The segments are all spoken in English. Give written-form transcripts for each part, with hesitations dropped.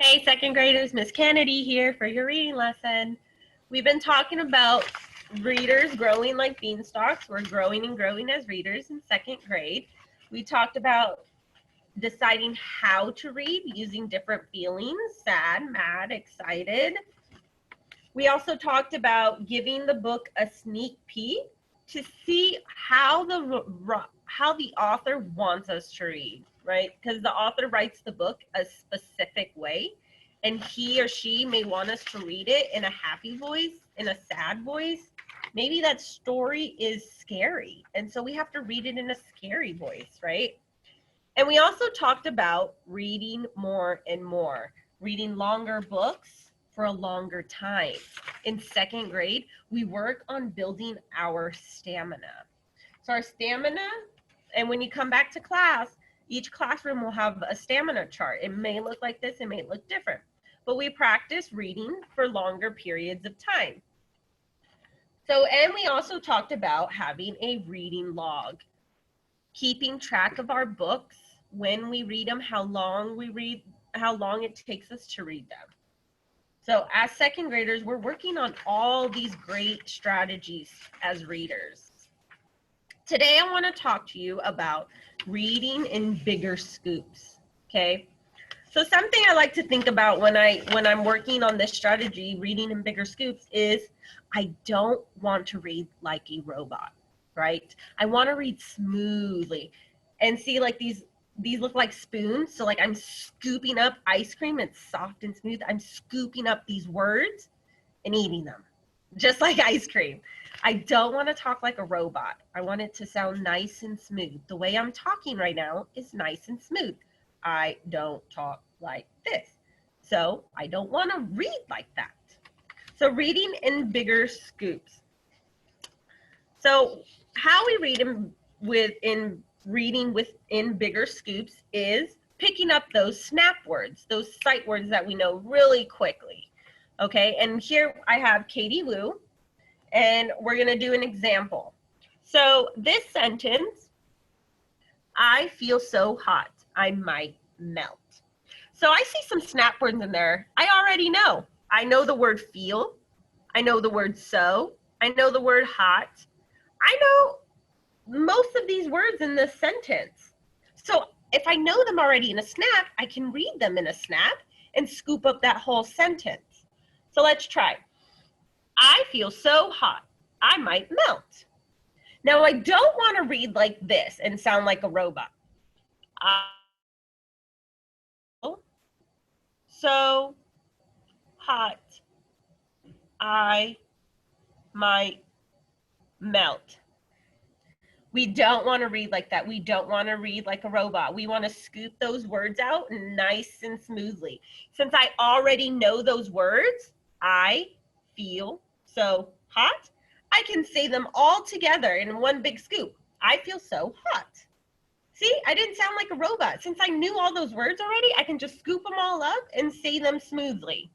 Hey, second graders, Miss Kennedy here for your reading lesson. We've been talking about readers growing like beanstalks. We're growing and growing as readers in second grade. We talked about deciding how to read using different feelings, sad, mad, excited. We also talked about giving the book a sneak peek to see how the author wants us to read, right? Because the author writes the book a specific way, and he or she may want us to read it in a happy voice, in a sad voice. Maybe that story is scary, and so we have to read it in a scary voice, right? And we also talked about reading more and more, reading longer books for a longer time. In second grade, we work on building our stamina. So our stamina, and when you come back to class, each classroom will have a stamina chart. It may look like this, it may look different, but we practice reading for longer periods of time. So, and we also talked about having a reading log, keeping track of our books, when we read them, how long we read, how long it takes us to read them. So as second graders, we're working on all these great strategies as readers. Today, I want to talk to you about reading in bigger scoops, okay? So something I like to think about when I'm working on this strategy, reading in bigger scoops, is I don't want to read like a robot, right? I want to read smoothly. And see, like these look like spoons. So like I'm scooping up ice cream. It's soft and smooth. I'm scooping up these words and eating them, just like ice cream. I don't want to talk like a robot. I want it to sound nice and smooth. The way I'm talking right now is nice and smooth. I don't talk like this. So I don't want to read like that. So reading in bigger scoops. So how we read reading within bigger scoops is picking up those snap words, those sight words that we know really quickly. Okay, and here I have Katie Wu, and we're gonna do an example. So this sentence, I feel so hot, I might melt. So I see some snap words in there. I already know. I know the word feel. I know the word so. I know the word hot. I know most of these words in this sentence. So if I know them already in a snap, I can read them in a snap and scoop up that whole sentence. So let's try. I feel so hot, I might melt. Now I don't want to read like this and sound like a robot. I feel so hot, I might melt. We don't want to read like that. We don't want to read like a robot. We want to scoop those words out nice and smoothly. Since I already know those words, I feel so hot, I can say them all together in one big scoop. I feel so hot. See, I didn't sound like a robot. Since I knew all those words already, I can just scoop them all up and say them smoothly.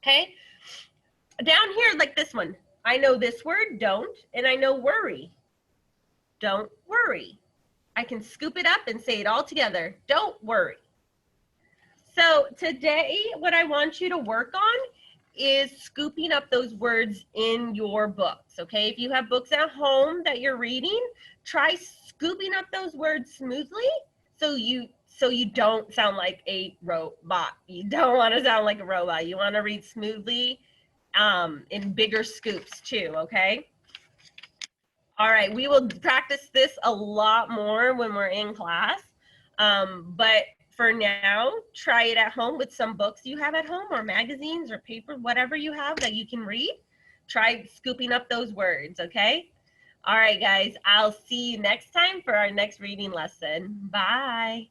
Okay? Down here, like this one, I know this word, don't, and I know worry. Don't worry. I can scoop it up and say it all together. Don't worry. So today, what I want you to work on is scooping up those words in your books, okay? If you have books at home that you're reading, try scooping up those words smoothly so you don't sound like a robot. You don't want to sound like a robot. You want to read smoothly in bigger scoops too, okay? All right, we will practice this a lot more when we're in class, but for now, try it at home with some books you have at home or magazines or paper, whatever you have that you can read. Try scooping up those words, okay? All right, guys, I'll see you next time for our next reading lesson. Bye.